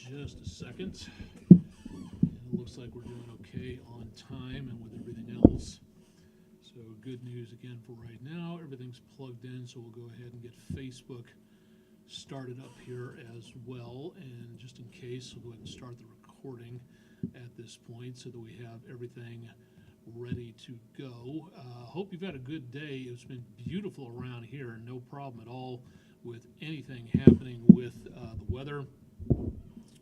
just a second. And it looks like we're doing okay on time and with everything else. So good news again for right now. Everything's plugged in, so we'll go ahead and get Facebook started up here as well. And just in case, we'll go ahead and start the recording at this point so that we have everything ready to go. Hope you've had a good day. It's been beautiful around here. No problem at all with anything happening with the weather.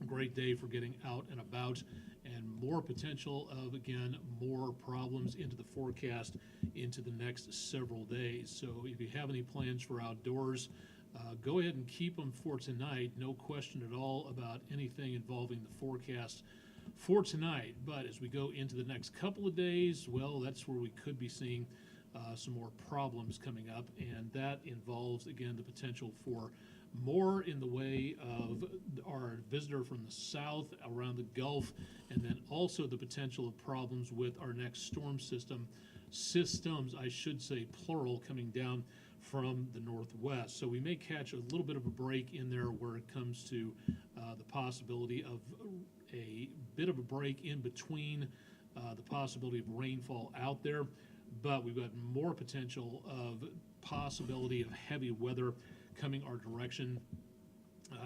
Great day for getting out and about, and more potential of, again, more problems into the forecast into the next several days. So if you have any plans for outdoors, go ahead and keep them for tonight. No question at all about anything involving the forecast for tonight. But as we go into the next couple of days, well, that's where we could be seeing some more problems coming up, and that involves, again, the potential for more in the way of our visitor from the south around the Gulf, and then also the potential of problems with our next storm systems, I should say, plural, coming down from the northwest. So we may catch a little bit of a break in there where it comes to the possibility of a bit of a break in between the possibility of rainfall out there, but we've got more potential of possibility of heavy weather coming our direction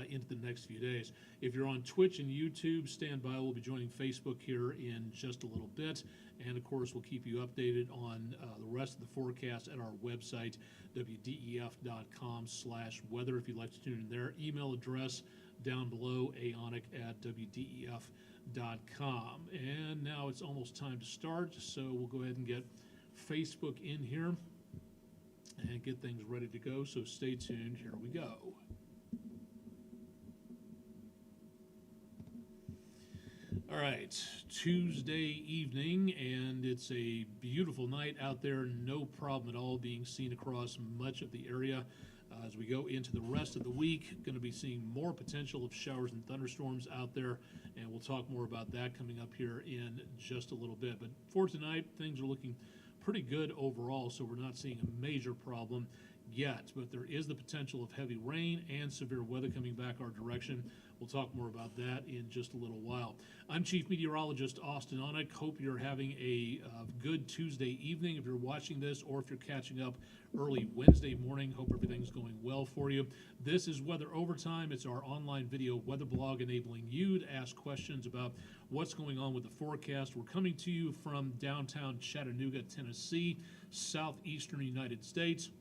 into the next few days. If you're on Twitch and YouTube, stand by. We'll be joining Facebook here in just a little bit. And of course, we'll keep you updated on the rest of the forecast at our website, WDEF.com/weather. If you'd like to tune in there, email address down below, aonek@WDEF.com. And now it's almost time to start, so we'll go ahead and get Facebook in here and get things ready to go. So stay tuned. Here we go. All right, Tuesday evening, and it's a beautiful night out there. No problem at all being seen across much of the area. As we go into the rest of the week, going to be seeing more potential of showers and thunderstorms out there, and we'll talk more about that coming up here in just a little bit. But for tonight, things are looking pretty good overall, so we're not seeing a major problem yet, but there is the potential of heavy rain and severe weather coming back our direction. We'll talk more about that in just a little while. I'm Chief Meteorologist Austen Onek. Hope you're having a good Tuesday evening if you're watching this, or if you're catching up early Wednesday morning. Hope everything's going well for you. This is Weather Overtime. It's our online video weather blog enabling you to ask questions about what's going on with the forecast. We're coming to you from downtown Chattanooga, Tennessee, southeastern United States,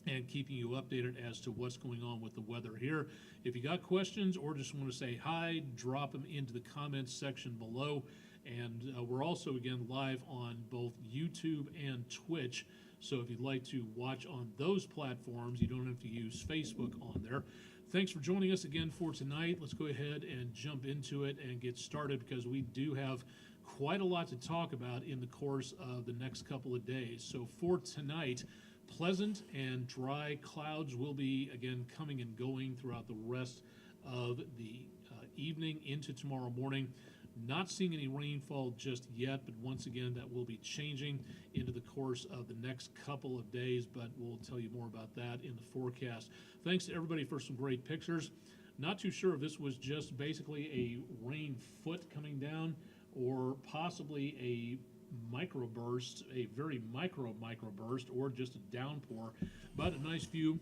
and keeping you updated as to what's going on with the weather here. If you got questions or just want to say hi, drop them into the comments section below. And we're also, again, live on both YouTube and Twitch. So if you'd like to watch on those platforms, you don't have to use Facebook on there. Thanks for joining us again for tonight. Let's go ahead and jump into it and get started, because we do have quite a lot to talk about in the course of the next couple of days. So for tonight, pleasant and dry clouds will be, again, coming and going throughout the rest of the evening into tomorrow morning. Not seeing any rainfall just yet, but once again, that will be changing into the course of the next couple of days, but we'll tell you more about that in the forecast. Thanks to everybody for some great pictures. Not too sure if this was just basically a rain foot coming down, or possibly a microburst, a very microburst, or just a downpour, but a nice view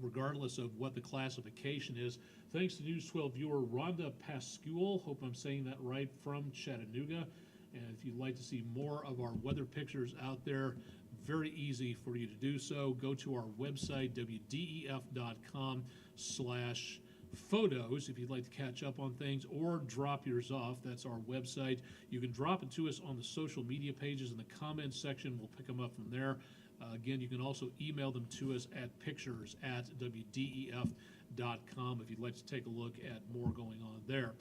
regardless of what the classification is. Thanks to News 12 viewer Rhonda Pascual, hope I'm saying that right, from Chattanooga. And if you'd like to see more of our weather pictures out there, very easy for you to do so. Go to our website, WDEF.com/photos, if you'd like to catch up on things, or drop yours off. That's our website. You can drop it to us on the social media pages in the comments section. We'll pick them up from there. Again, you can also email them to us at pictures@WDEF.com if you'd like to take a look at more going on there.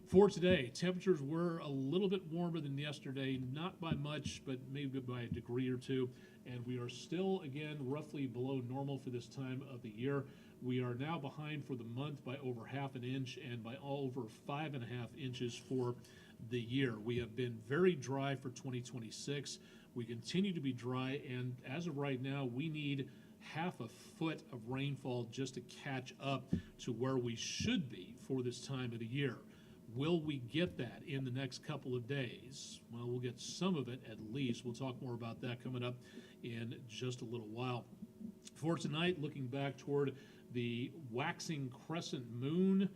For today, temperatures were a little bit warmer than yesterday, not by much, but maybe by a degree or two, and we are still, again, roughly below normal for this time of the year. We are now behind for the month by over half an inch and by over 5.5 inches for the year. We have been very dry for 2026. We continue to be dry, and as of right now, we need half a foot of rainfall just to catch up to where we should be for this time of the year. Will we get that in the next couple of days? Well, we'll get some of it at least. We'll talk more about that coming up in just a little while. For tonight, looking back toward the waxing crescent moon,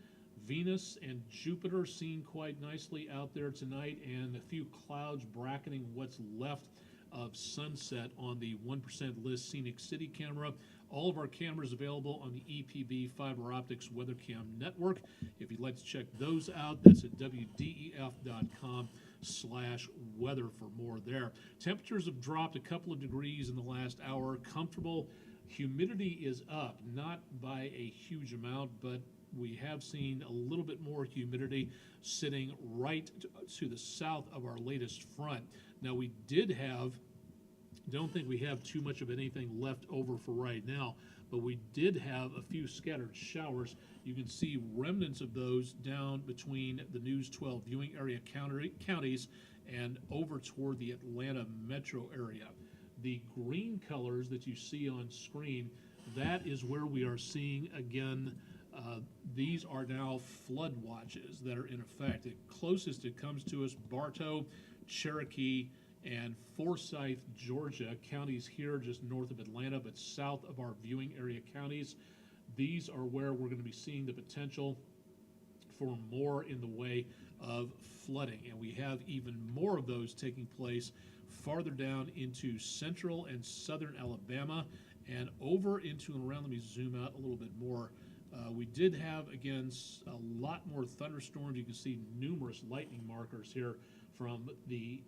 Venus and Jupiter seen quite nicely out there tonight, and a few clouds bracketing what's left of sunset on the 1% list scenic city camera. All of our cameras available on the EPB Fiber Optics WeatherCam network. If you'd like to check those out, that's at WDEF.com/weather for more there. Temperatures have dropped a couple of degrees in the last hour. Comfortable. Humidity is up, not by a huge amount, but we have seen a little bit more humidity sitting right to the south of our latest front. Now, we did have, don't think we have too much of anything left over for right now, but we did have a few scattered showers. You can see remnants of those down between the News 12 viewing area counties and over toward the Atlanta metro area. The green colors that you see on screen, that is where we are seeing again. These are now flood watches that are in effect. The closest it comes to us, Bartow, Cherokee, and Forsyth, Georgia, counties here just north of Atlanta, but south of our viewing area counties. These are where we're going to be seeing the potential for more in the way of flooding. And we have even more of those taking place farther down into central and southern Alabama and over into and around. Let me zoom out a little bit more. We did have, again, a lot more thunderstorms. You can see numerous lightning markers here from the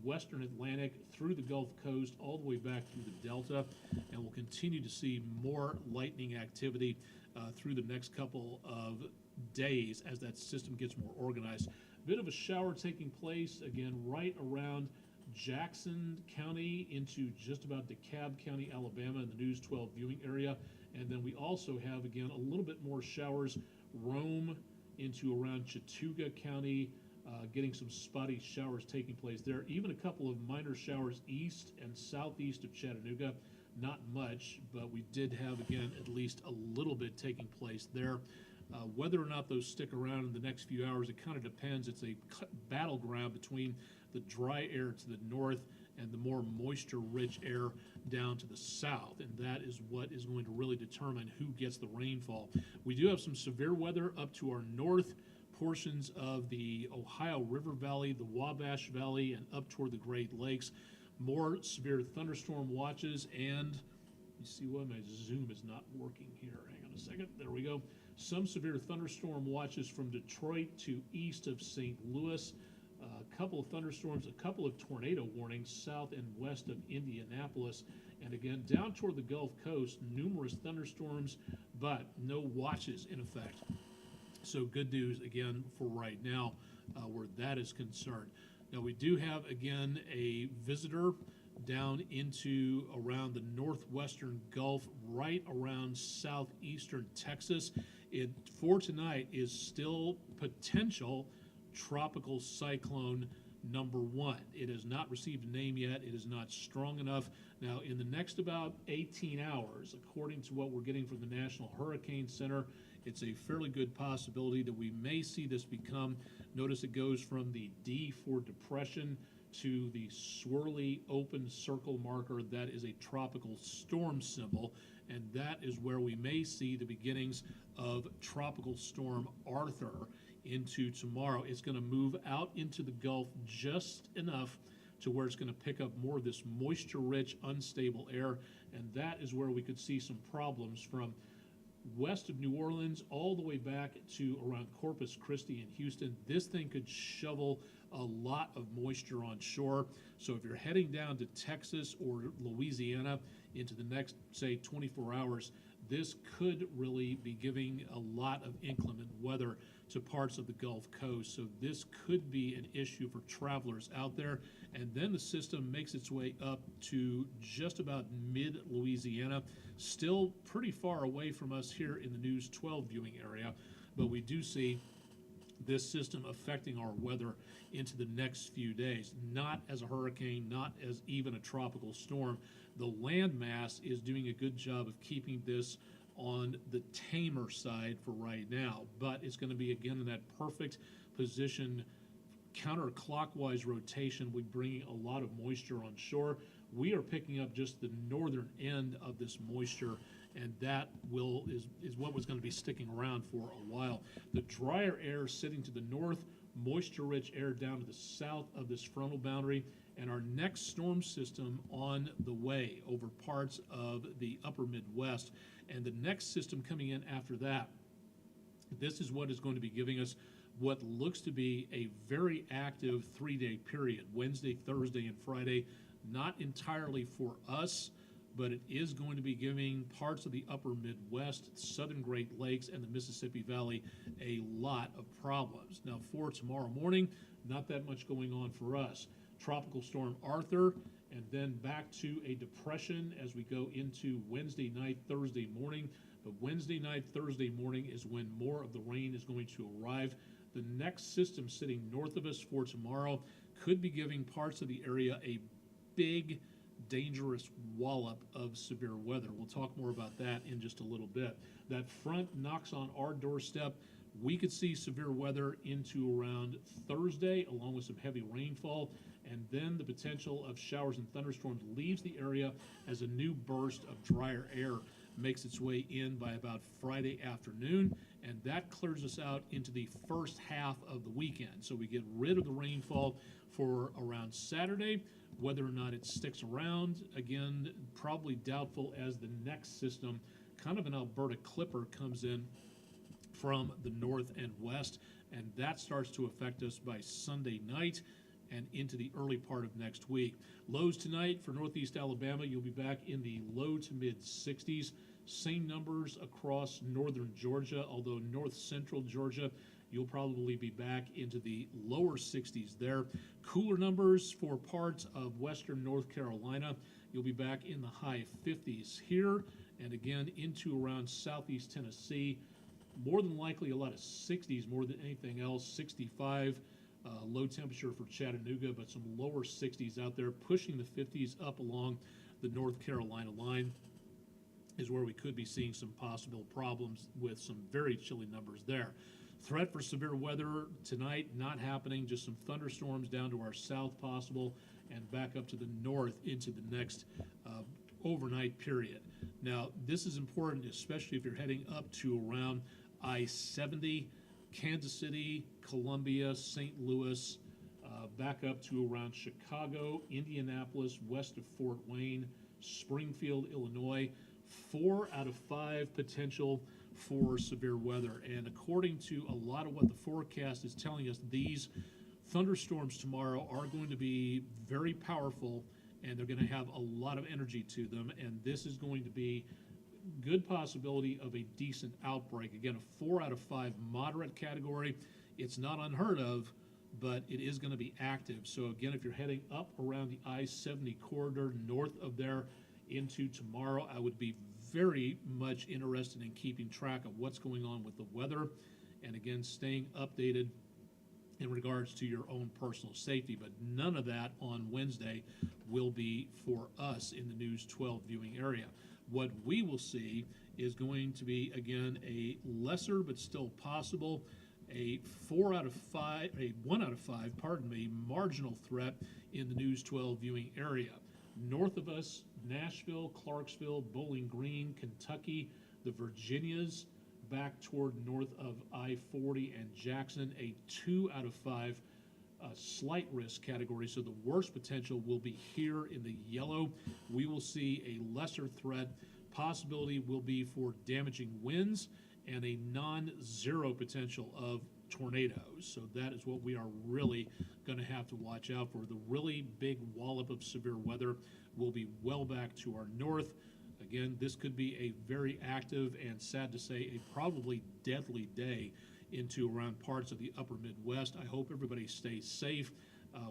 western Atlantic through the Gulf Coast all the way back through the Delta, and we'll continue to see more lightning activity through the next couple of days as that system gets more organized. A bit of a shower taking place, again, right around Jackson County into just about DeKalb County, Alabama, in the News 12 viewing area. And then we also have, again, a little bit more showers roam into around Chattooga County, getting some spotty showers taking place there. Even a couple of minor showers east and southeast of Chattanooga. Not much, but we did have, again, at least a little bit taking place there. Whether or not those stick around in the next few hours, it kind of depends. It's a battleground between the dry air to the north and the more moisture-rich air down to the south, and that is what is going to really determine who gets the rainfall. We do have some severe weather up to our north, portions of the Ohio River Valley, the Wabash Valley, and up toward the Great Lakes. More severe thunderstorm watches, and you see why my zoom is not working here. Hang on a second. There we go. Some severe thunderstorm watches from Detroit to east of St. Louis. A couple of thunderstorms, a couple of tornado warnings south and west of Indianapolis. And again, down toward the Gulf Coast, numerous thunderstorms, but no watches in effect. So good news, again, for right now where that is concerned. Now, we do have, again, a visitor down into around the northwestern Gulf, right around southeastern Texas. It, for tonight, is still potential tropical cyclone number 1. It has not received a name yet. It is not strong enough. Now, in the next about 18 hours, according to what we're getting from the National Hurricane Center, it's a fairly good possibility that we may see this become, notice it goes from the D for depression to the swirly open circle marker. That is a tropical storm symbol, and that is where we may see the beginnings of Tropical Storm Arthur into tomorrow. It's going to move out into the Gulf just enough to where it's going to pick up more of this moisture-rich, unstable air, and that is where we could see some problems from west of New Orleans all the way back to around Corpus Christi and Houston. This thing could shovel a lot of moisture on shore. So if you're heading down to Texas or Louisiana into the next, say, 24 hours, this could really be giving a lot of inclement weather to parts of the Gulf Coast. So this could be an issue for travelers out there. And then the system makes its way up to just about mid-Louisiana, still pretty far away from us here in the News 12 viewing area. But we do see this system affecting our weather into the next few days, not as a hurricane, not as even a tropical storm. The landmass is doing a good job of keeping this on the tamer side for right now, but it's going to be again in that perfect position, counterclockwise rotation. We bring a lot of moisture on shore. We are picking up just the northern end of this moisture, and that is what was going to be sticking around for a while. The drier air sitting to the north, moisture-rich air down to the south of this frontal boundary, and our next storm system on the way over parts of the upper Midwest, and the next system coming in after that. This is what is going to be giving us what looks to be a very active 3-day period, Wednesday, Thursday, and Friday. Not entirely for us, but it is going to be giving parts of the upper Midwest, southern Great Lakes, and the Mississippi Valley a lot of problems. Now, for tomorrow morning, not that much going on for us. Tropical Storm Arthur, and then back to a depression as we go into Wednesday night, Thursday morning. But Wednesday night, Thursday morning is when more of the rain is going to arrive. The next system sitting north of us for tomorrow could be giving parts of the area a big, dangerous wallop of severe weather. We'll talk more about that in just a little bit. That front knocks on our doorstep. We could see severe weather into around Thursday, along with some heavy rainfall, and then the potential of showers and thunderstorms leaves the area as a new burst of drier air makes its way in by about Friday afternoon, and that clears us out into the first half of the weekend. So we get rid of the rainfall for around Saturday. Whether or not it sticks around, again, probably doubtful, as the next system, kind of an Alberta clipper, comes in from the north and west, and that starts to affect us by Sunday night and into the early part of next week. Lows tonight for northeast Alabama, you'll be back in the low to mid 60s. Same numbers across northern Georgia, although north central Georgia, you'll probably be back into the lower 60s there. Cooler numbers for parts of western North Carolina. You'll be back in the high 50s here, and again into around southeast Tennessee. More than likely a lot of 60s more than anything else. 65 low temperature for Chattanooga, but some lower 60s out there, pushing the 50s up along the North Carolina line is where we could be seeing some possible problems with some very chilly numbers there. Threat for severe weather tonight, not happening, just some thunderstorms down to our south possible and back up to the north into the next overnight period. Now, this is important, especially if you're heading up to around I-70, Kansas City, Columbia, St. Louis, back up to around Chicago, Indianapolis, west of Fort Wayne, Springfield, Illinois. 4 out of 5 potential for severe weather. And according to a lot of what the forecast is telling us, these thunderstorms tomorrow are going to be very powerful, and they're going to have a lot of energy to them. And this is going to be good possibility of a decent outbreak. Again, a 4 out of 5 moderate category. It's not unheard of, but it is going to be active. So again, if you're heading up around the I-70 corridor north of there into tomorrow, I would be very much interested in keeping track of what's going on with the weather, and again, staying updated in regards to your own personal safety. But none of that on Wednesday will be for us in the News 12 viewing area. What we will see is going to be, again, a lesser but still possible, a 1 out of 5, marginal threat in the News 12 viewing area. North of us, Nashville, Clarksville, Bowling Green, Kentucky, the Virginias, back toward north of I-40 and Jackson, a 2 out of 5 slight risk category. So the worst potential will be here in the yellow. We will see a lesser threat. Possibility will be for damaging winds and a non-zero potential of tornadoes. So that is what we are really going to have to watch out for. The really big wallop of severe weather will be well back to our north. Again, this could be a very active and, sad to say, a probably deadly day into around parts of the upper Midwest. I hope everybody stays safe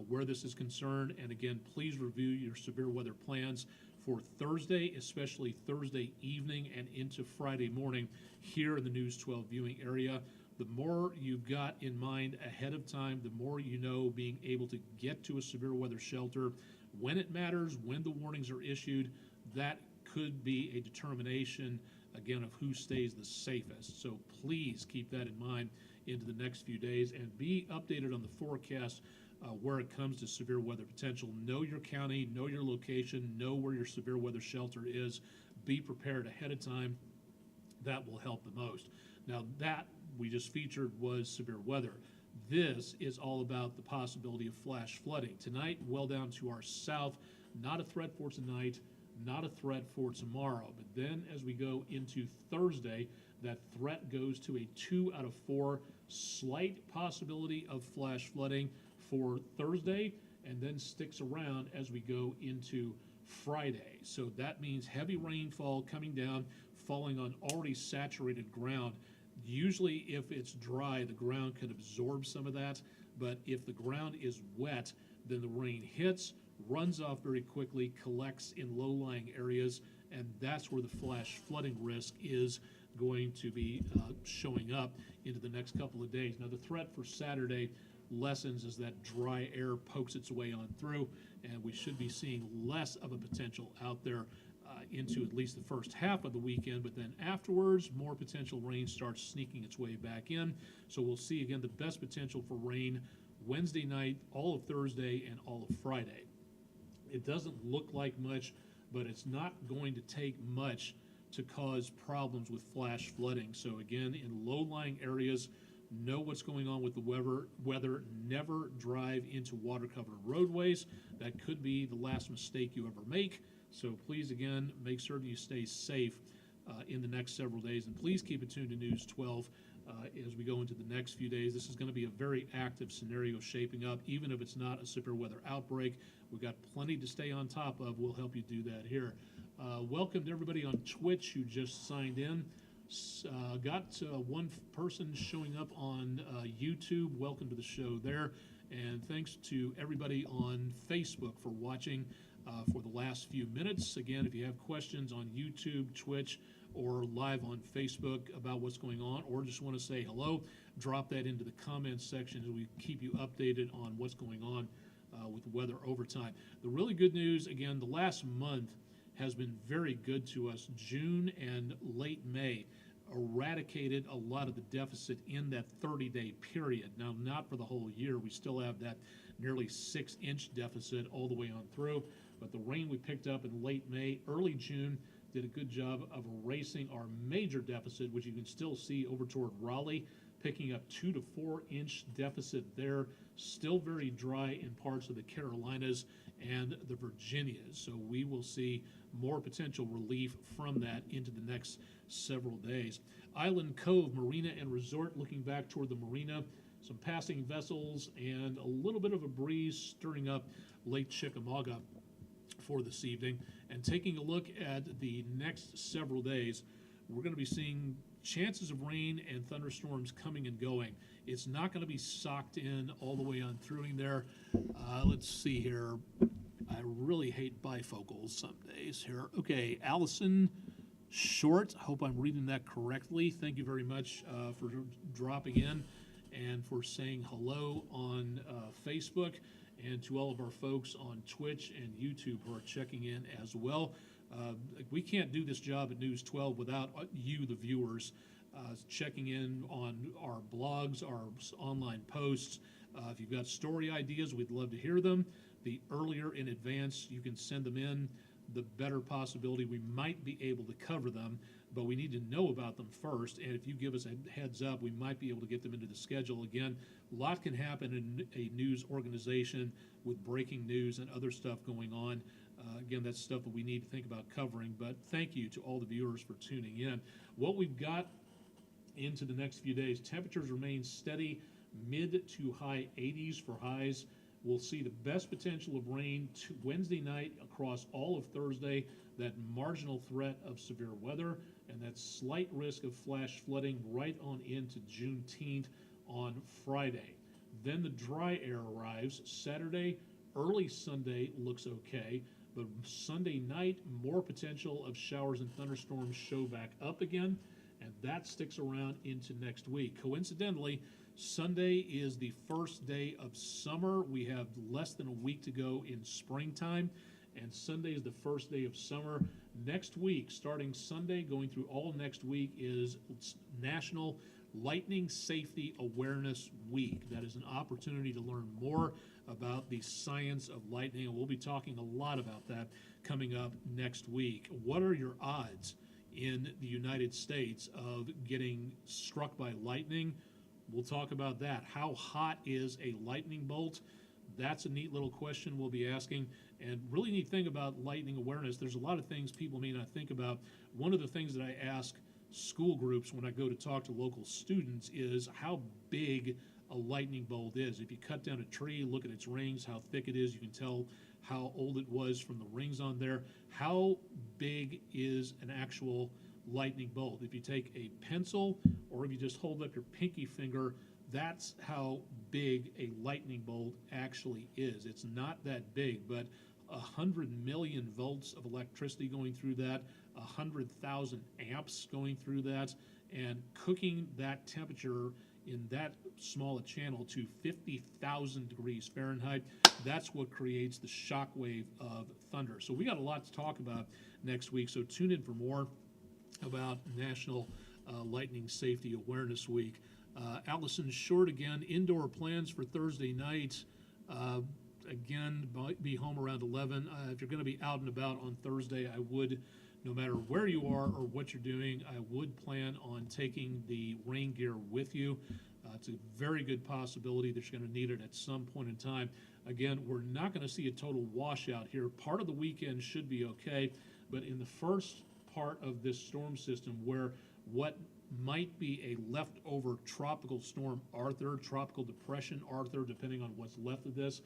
where this is concerned. And again, please review your severe weather plans for Thursday, especially Thursday evening and into Friday morning here in the News 12 viewing area. The more you've got in mind ahead of time, the more you know being able to get to a severe weather shelter when it matters, when the warnings are issued. That could be a determination again, of who stays the safest. So please keep that in mind into the next few days and be updated on the forecast where it comes to severe weather potential. Know your county, know your location, know where your severe weather shelter is. Be prepared ahead of time. That will help the most. Now, that we just featured was severe weather. This is all about the possibility of flash flooding. Tonight, well down to our south, not a threat for tonight, not a threat for tomorrow. But then as we go into Thursday, that threat goes to a 2 out of 4 slight possibility of flash flooding for Thursday, and then sticks around as we go into Friday. So that means heavy rainfall coming down, falling on already saturated ground. Usually if it's dry, the ground can absorb some of that, but if the ground is wet, then the rain hits, runs off very quickly, collects in low-lying areas, and that's where the flash flooding risk is going to be showing up into the next couple of days. Now, the threat for Saturday lessens as that dry air pokes its way on through, and we should be seeing less of a potential out there into at least the first half of the weekend, but then afterwards, more potential rain starts sneaking its way back in. So we'll see, again, the best potential for rain Wednesday night, all of Thursday, and all of Friday. It doesn't look like much, but it's not going to take much to cause problems with flash flooding. So again, in low-lying areas, know what's going on with the weather. Never drive into water-covered roadways. That could be the last mistake you ever make. So please, again, make certain you stay safe in the next several days. And please keep it tuned to News 12 as we go into the next few days. This is going to be a very active scenario shaping up, even if it's not a severe weather outbreak. We've got plenty to stay on top of. We'll help you do that here. Welcome to everybody on Twitch who just signed in. Got one person showing up on YouTube. Welcome to the show there. And thanks to everybody on Facebook for watching for the last few minutes. Again, if you have questions on YouTube, Twitch, or live on Facebook about what's going on, or just want to say hello, drop that into the comments section as we keep you updated on what's going on with weather over time. The really good news, again, the last month has been very good to us. June and late May eradicated a lot of the deficit in that 30-day period. Now, not for the whole year. We still have that nearly 6-inch deficit all the way on through. But the rain we picked up in late May, early June, did a good job of erasing our major deficit, which you can still see over toward Raleigh, picking up 2 to 4 inch deficit there. Still very dry in parts of the Carolinas and the Virginias. So we will see more potential relief from that into the next several days. Island Cove Marina and Resort, looking back toward the marina, some passing vessels and a little bit of a breeze stirring up Lake Chickamauga for this evening. And taking a look at the next several days, we're going to be seeing chances of rain and thunderstorms coming and going. It's not going to be socked in all the way on through in there. Let's see here. I really hate bifocals some days here. Okay, Allison Short, hope I'm reading that correctly. Thank you very much for dropping in and for saying hello on Facebook, and to all of our folks on Twitch and YouTube who are checking in as well. We can't do this job at News 12 without you, the viewers, checking in on our blogs, our online posts. If you've got story ideas, we'd love to hear them. The earlier in advance you can send them in, the better possibility we might be able to cover them, but we need to know about them first, and if you give us a heads up, we might be able to get them into the schedule. Again, a lot can happen in a news organization with breaking news and other stuff going on. Again, that's stuff that we need to think about covering, but thank you to all the viewers for tuning in. What we've got into the next few days, temperatures remain steady, mid to high 80s for highs. We'll see the best potential of rain Wednesday night across all of Thursday, that marginal threat of severe weather, and that slight risk of flash flooding right on into Juneteenth on Friday. Then the dry air arrives Saturday. Early Sunday looks okay, but Sunday night, more potential of showers and thunderstorms show back up again, and that sticks around into next week. Coincidentally, Sunday is the first day of summer. We have less than a week to go in springtime, and Sunday is the first day of summer. Next week, starting Sunday, going through all next week, is National Lightning Safety Awareness Week. That is an opportunity to learn more about the science of lightning, and we'll be talking a lot about that coming up next week. What are your odds in the United States of getting struck by lightning? We'll talk about that. How hot is a lightning bolt? That's a neat little question we'll be asking. And really neat thing about lightning awareness, there's a lot of things people may not think about. One of the things that I ask school groups when I go to talk to local students is how big a lightning bolt is. If you cut down a tree, look at its rings, how thick it is, you can tell how old it was from the rings on there. How big is an actual lightning bolt? If you take a pencil or if you just hold up your pinky finger, that's how big a lightning bolt actually is. It's not that big, but 100 million volts of electricity going through that, 100,000 amps going through that, and cooking that temperature in that small a channel to 50,000 degrees Fahrenheit, that's what creates the shock wave of thunder. So we got a lot to talk about next week, so tune in for more about National Lightning Safety Awareness Week. Allison Short again, indoor plans for Thursday night. Again, be home around 11. If you're going to be out and about on Thursday, I would, no matter where you are or what you're doing, I would plan on taking the rain gear with you. It's a very good possibility that you're going to need it at some point in time. Again, we're not going to see a total washout here. Part of the weekend should be okay, but in the first part of this storm system where what might be a leftover tropical storm Arthur, tropical depression Arthur, depending on what's left of this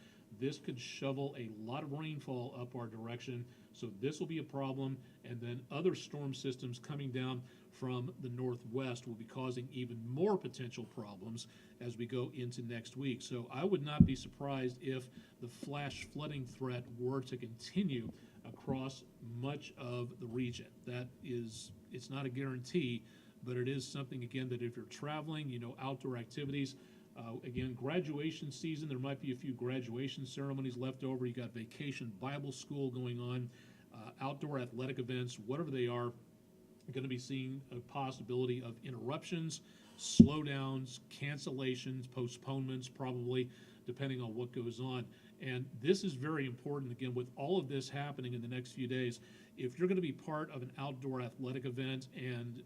could shovel a lot of rainfall up our direction. So this will be a problem, and then other storm systems coming down from the northwest will be causing even more potential problems as we go into next week. So I would not be surprised if the flash flooding threat were to continue across much of the region. It's not a guarantee, but it is something, again, that if you're traveling, outdoor activities, again, graduation season, there might be a few graduation ceremonies left over. You got vacation Bible school going on, outdoor athletic events, whatever they are, going to be seeing a possibility of interruptions, slowdowns, cancellations, postponements, probably, depending on what goes on. And this is very important, again, with all of this happening in the next few days. If you're going to be part of an outdoor athletic event and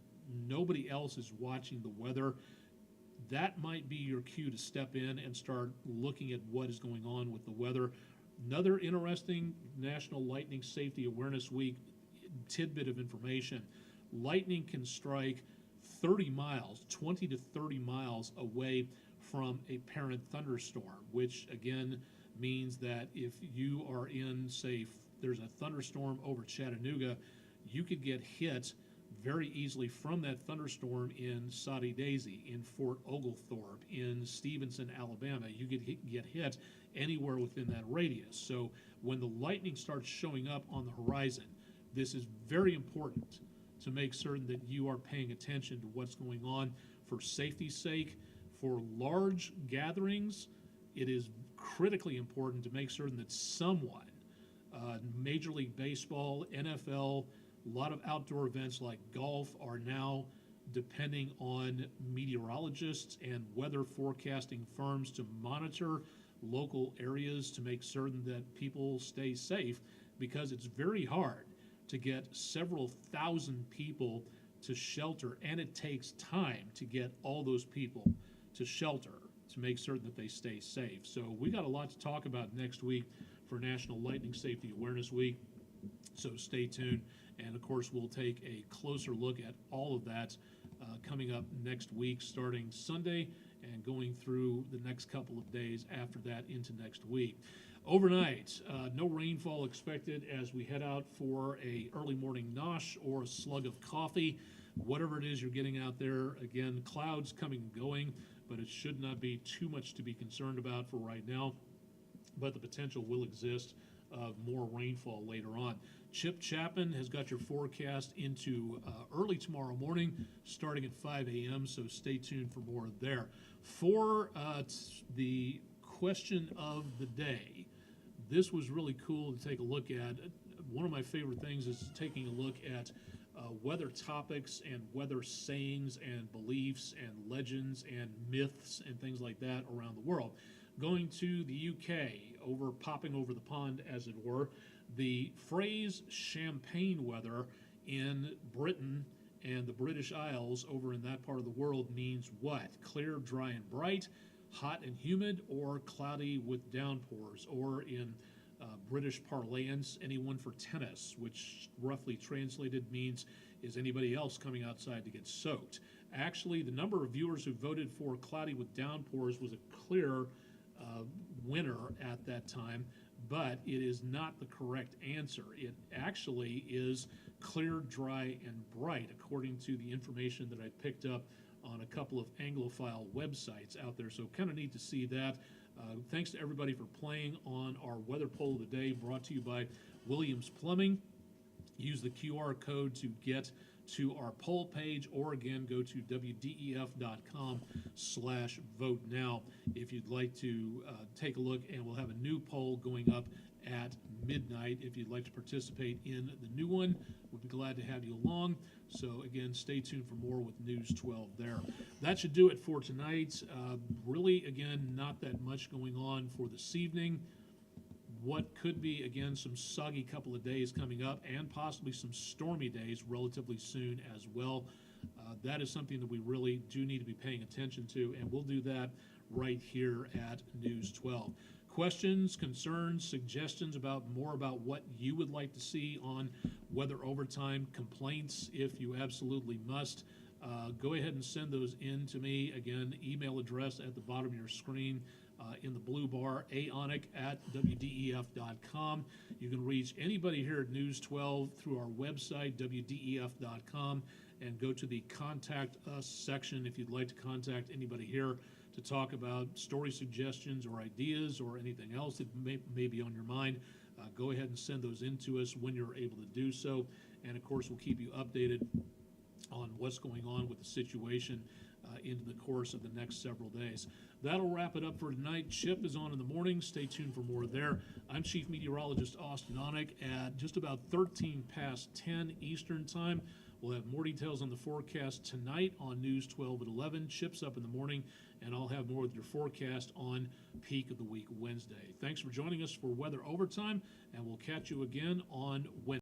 nobody else is watching the weather, that might be your cue to step in and start looking at what is going on with the weather. Another interesting National Lightning Safety Awareness Week tidbit of information. Lightning can strike 30 miles, 20 to 30 miles away from a parent thunderstorm, which again means that if you are in, say, there's a thunderstorm over Chattanooga, you could get hit very easily from that thunderstorm in Soddy Daisy, in Fort Oglethorpe, in Stevenson, Alabama. You could get hit anywhere within that radius. So when the lightning starts showing up on the horizon, this is very important to make certain that you are paying attention to what's going on for safety's sake. For large gatherings, it is critically important to make certain that someone, Major League Baseball, NFL, a lot of outdoor events like golf are now depending on meteorologists and weather forecasting firms to monitor local areas to make certain that people stay safe, because it's very hard to get several thousand people to shelter, and it takes time to get all those people to shelter to make certain that they stay safe. So we got a lot to talk about next week for National Lightning Safety Awareness Week, so stay tuned. And of course, we'll take a closer look at all of that coming up next week, starting Sunday and going through the next couple of days after that into next week. Overnight, no rainfall expected as we head out for a early morning nosh or a slug of coffee. Whatever it is you're getting out there, again, clouds coming and going, but it should not be too much to be concerned about for right now. But the potential will exist of more rainfall later on. Chip Chapman has got your forecast into early tomorrow morning, starting at 5 a.m., so stay tuned for more there. For the question of the day, this was really cool to take a look at. one of my favorite things is taking a look at weather topics and weather sayings and beliefs and legends and myths and things like that around the world. Going to the UK, popping over the pond, as it were, the phrase champagne weather in Britain and the British Isles over in that part of the world means what? Clear, dry, and bright, hot and humid, or cloudy with downpours, or in British parlance, anyone for tennis, which roughly translated means is anybody else coming outside to get soaked. Actually, the number of viewers who voted for cloudy with downpours was a clear winner at that time, but it is not the correct answer. It actually is clear, dry, and bright, according to the information that I picked up on a couple of Anglophile websites out there. So kind of neat to see that. Thanks to everybody for playing on our weather poll of the day, brought to you by Williams Plumbing. Use the QR code to get to our poll page, or again, go to WDEF.com/vote now if you'd like to take a look, and we'll have a new poll going up at midnight. If you'd like to participate in the new one, we'd be glad to have you along. So again, stay tuned for more with News 12 there. That should do it for tonight. Really, again, not that much going on for this evening. What could be, again, some soggy couple of days coming up, and possibly some stormy days relatively soon as well. That is something that we really do need to be paying attention to, and we'll do that right here at News 12. Questions, concerns, suggestions more about what you would like to see on Weather Overtime, complaints if you absolutely must, go ahead and send those in to me. Again, email address at the bottom of your screen in the blue bar, aonek@wdef.com. You can reach anybody here at News 12 through our website, wdef.com, and go to the Contact Us section if you'd like to contact anybody here to talk about story suggestions or ideas or anything else that may be on your mind. Go ahead and send those in to us when you're able to do so. And of course, we'll keep you updated on what's going on with the situation into the course of the next several days. That'll wrap it up for tonight. Chip is on in the morning. Stay tuned for more there. I'm Chief Meteorologist Austen Onek at just about 13 past 10 Eastern Time. We'll have more details on the forecast tonight on News 12 at 11. Chip's up in the morning, and I'll have more with your forecast on Peak of the Week Wednesday. Thanks for joining us for Weather Overtime, and we'll catch you again on Wednesday.